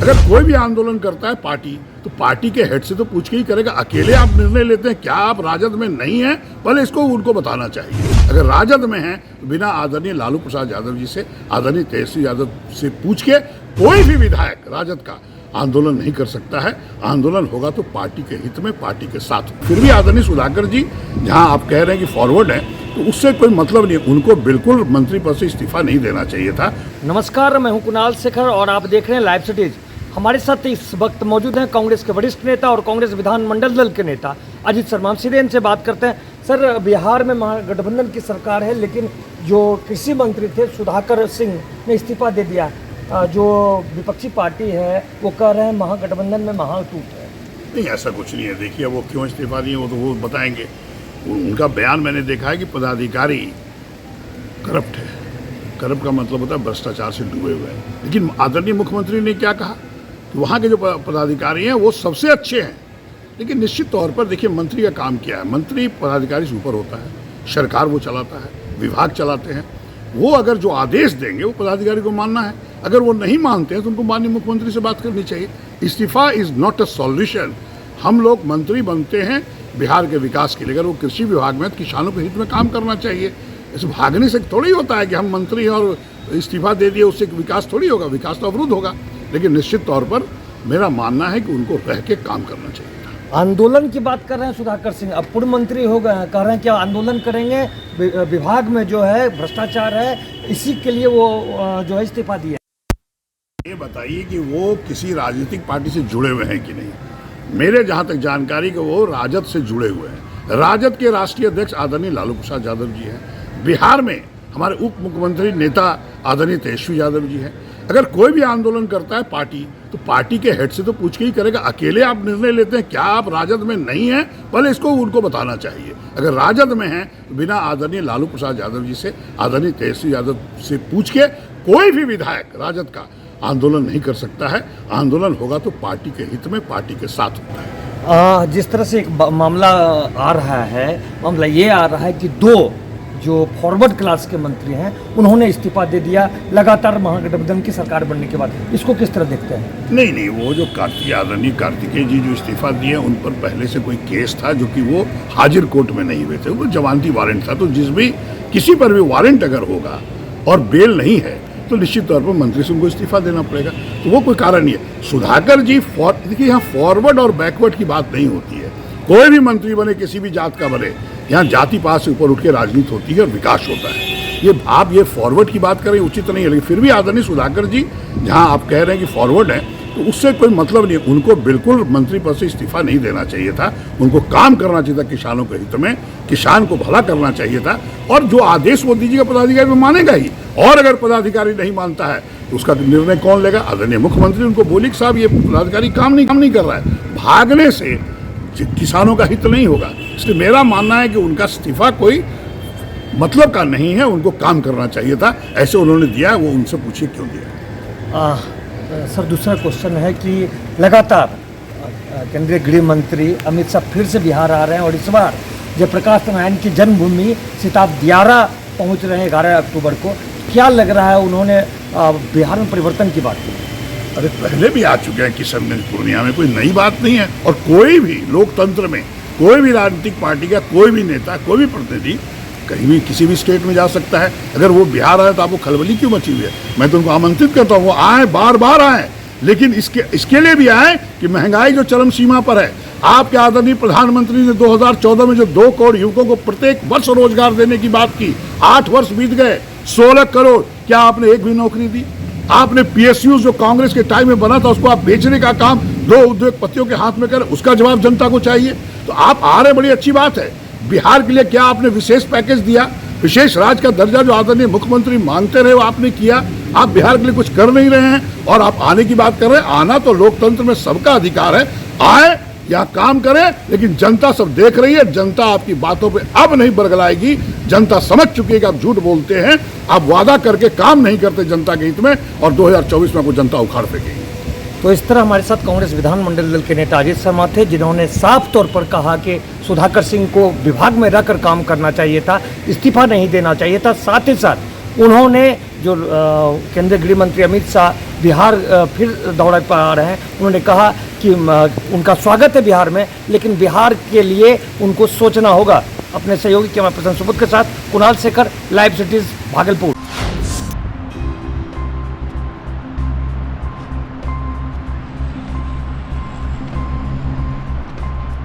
अगर कोई भी आंदोलन करता है पार्टी, तो पार्टी के हेड से तो पूछ के ही करेगा। अकेले आप निर्णय लेते हैं, क्या आप राजद में नहीं हैं? पहले इसको उनको बताना चाहिए। अगर राजद में हैं तो बिना आदरणीय लालू प्रसाद यादव जी से, आदरणीय तेजस्वी यादव से पूछ के कोई भी विधायक राजद का आंदोलन नहीं कर सकता है। आंदोलन होगा तो पार्टी के हित में, पार्टी के साथ। फिर भी आदरणीय सुधाकर जी, जहां आप कह रहे हैं कि फॉरवर्ड है, तो उससे कोई मतलब नहीं। उनको बिल्कुल मंत्री पद से इस्तीफा नहीं देना चाहिए था। नमस्कार, मैं हूं कुणाल शेखर और आप देख रहे हैं लाइव सिटीज। हमारे साथ इस वक्त मौजूद हैं कांग्रेस के वरिष्ठ नेता और कांग्रेस विधानमंडल दल के नेता अजीत शर्मा। हम सीधे इनसे बात करते हैं। सर, बिहार में महागठबंधन की सरकार है, लेकिन जो कृषि मंत्री थे सुधाकर सिंह ने इस्तीफा दे दिया। जो विपक्षी पार्टी है वो कह रहे हैं महागठबंधन में महाटूट है। नहीं, ऐसा कुछ नहीं है। देखिए, वो क्यों इस्तीफा दिए वो तो वो बताएंगे। उनका बयान मैंने देखा है कि पदाधिकारी करप्ट है। करप्ट का मतलब होता है भ्रष्टाचार से डूबे हुए हैं। लेकिन आदरणीय मुख्यमंत्री ने क्या कहा कि वहाँ के जो पदाधिकारी हैं वो सबसे अच्छे हैं। लेकिन निश्चित तौर पर देखिए, मंत्री का काम क्या है? मंत्री पदाधिकारी से ऊपर होता है। सरकार वो चलाता है, विभाग चलाते हैं। वो अगर जो आदेश देंगे वो पदाधिकारी को मानना है। अगर वो नहीं मानते हैं तो उनको माननीय मुख्यमंत्री से बात करनी चाहिए। इस्तीफा इज नॉट अ सॉल्यूशन। हम लोग मंत्री बनते हैं बिहार के विकास के लिए। अगर वो कृषि विभाग में, तो किसानों के हित में काम करना चाहिए। ऐसे भागने से थोड़ी होता है कि हम मंत्री और इस्तीफा दे दिए उससे विकास थोड़ी होगा। विकास तो अवरुद्ध होगा। लेकिन निश्चित तौर पर मेरा मानना है कि उनको रह के काम करना चाहिए। आंदोलन की बात कर रहे हैं सुधाकर सिंह, अब पूर्व मंत्री हो गए हैं, कह रहे हैं कि आंदोलन करेंगे। विभाग में जो है भ्रष्टाचार है, इसी के लिए वो जो है इस्तीफा दिया। ये बताइए कि वो किसी राजनीतिक पार्टी से जुड़े हुए हैं कि नहीं। मेरे जहाँ तक जानकारी कि वो राजद से जुड़े हुए हैं। राजद के राष्ट्रीय अध्यक्ष आदरणीय लालू प्रसाद यादव जी हैं। बिहार में हमारे उप मुख्यमंत्री नेता आदरणीय तेजस्वी यादव जी हैं। अगर कोई भी आंदोलन करता है पार्टी, तो पार्टी के हेड से तो पूछ के ही करेगा। अकेले आप निर्णय लेते हैं, क्या आप राजद में नहीं हैं? पहले इसको उनको बताना चाहिए। अगर राजद में हैं तो बिना आदरणीय लालू प्रसाद यादव जी से, आदरणीय तेजस्वी यादव से पूछ के कोई भी विधायक राजद का आंदोलन नहीं कर सकता है। आंदोलन होगा तो पार्टी के हित में, पार्टी के साथ होता है। जिस तरह से एक मामला आ रहा है, मामला ये आ रहा है कि दो जो फॉरवर्ड क्लास के मंत्री हैं उन्होंने इस्तीफा दे दिया लगातार महागठबंधन की सरकार बनने के बाद। इसको किस तरह देखते हैं? नहीं, वो जो आदरणीय कार्तिकेय जी जो इस्तीफा दिए, उन पर पहले से कोई केस था जो कि वो हाजिर कोर्ट में नहीं हुए थे। वो जमानती वारंट था। तो किसी पर भी वारंट अगर होगा और बेल नहीं है तो निश्चित तौर पर मंत्री से उनको इस्तीफा देना पड़ेगा। तो वो कोई कारण नहीं है। सुधाकर जी देखिए, यहाँ फॉरवर्ड और बैकवर्ड की बात नहीं होती है। कोई भी मंत्री बने, किसी भी जात का बने, यहाँ जाति पात से ऊपर उठ के राजनीति होती है और विकास होता है। ये फॉरवर्ड की बात करें उचित नहीं है। लेकिन फिर भी आदरणीय सुधाकर जी, जहाँ आप कह रहे हैं कि फॉरवर्ड है, तो उससे कोई मतलब नहीं है। उनको बिल्कुल मंत्री पद से इस्तीफा नहीं देना चाहिए था। उनको काम करना चाहिए था किसानों के हित में, किसान को भला करना चाहिए था। और जो आदेश वो दीजिएगा पदाधिकारी वो मानेगा ही। और अगर पदाधिकारी नहीं मानता है तो उसका निर्णय कौन लेगा? आदरणीय मुख्यमंत्री उनको बोली कि साहब, ये पदाधिकारी काम नहीं कर रहा है। भागने से किसानों का हित नहीं होगा। इसलिए मेरा मानना है कि उनका इस्तीफा कोई मतलब का नहीं है। उनको काम करना चाहिए था। ऐसे उन्होंने दिया, वो उनसे पूछिए क्यों दिया। सर, दूसरा क्वेश्चन है कि लगातार केंद्रीय गृह मंत्री अमित शाह फिर से बिहार आ रहे हैं और इस बार जयप्रकाश नारायण की जन्मभूमि सिताब दियारा पहुंच रहे हैं 11 अक्टूबर को। क्या लग रहा है, उन्होंने बिहार में परिवर्तन की बात की? अरे, पहले भी आ चुके हैं किशनगंज पूर्णिया में, कोई नई बात नहीं है। और कोई भी लोकतंत्र में कोई भी राजनीतिक पार्टी का कोई भी नेता, कोई भी प्रतिनिधि कहीं भी किसी भी स्टेट में जा सकता है। अगर वो बिहार आए तो आपको खलबली क्यों मची हुई है? मैं तो उनको आमंत्रित करता हूँ वो आए, बार आए। लेकिन इसके लिए भी आए कि महंगाई जो चरम सीमा पर है, आपके आदरणीय प्रधानमंत्री ने 2014 में जो 2 करोड़ युवकों को प्रत्येक वर्ष रोजगार देने की बात की, 8 वर्ष बीत गए, 16 करोड़, क्या आपने एक भी नौकरी दी? आपने PSU जो कांग्रेस के टाइम में बना था उसको आप बेचने का काम 2 उद्योगपतियों के हाथ में करें, उसका जवाब जनता को चाहिए। तो आप आ रहे, बड़ी अच्छी बात है। बिहार के लिए क्या आपने विशेष पैकेज दिया? विशेष राज्य का दर्जा जो आदरणीय मुख्यमंत्री मांगते रहे वो आपने किया। आप बिहार के लिए कुछ कर नहीं रहे हैं और आप आने की बात कर रहे हैं। आना तो लोकतंत्र में सबका अधिकार है। आए, यहाँ काम करें। लेकिन जनता सब देख रही है। जनता आपकी बातों पे अब नहीं बरगलाएगी। जनता समझ चुकी है कि आप झूठ बोलते हैं, आप वादा करके काम नहीं करते जनता के हित में, और 2024 में आपको जनता उखाड़ फेंकेगी। तो इस तरह हमारे साथ कांग्रेस विधानमंडल दल के नेता अजीत शर्मा थे, जिन्होंने साफ तौर पर कहा कि सुधाकर सिंह को विभाग में रहकर काम करना चाहिए था, इस्तीफा नहीं देना चाहिए था। साथ ही साथ उन्होंने जो केंद्रीय गृह मंत्री अमित शाह बिहार फिर दौरे पर आ रहे हैं। उन्होंने कहा कि उनका स्वागत है बिहार में, लेकिन बिहार के लिए उनको सोचना होगा। अपने सहयोगी कैमरा पर्सन सुबोध के साथ कुणाल शेखर, लाइव सिटीज, भागलपुर।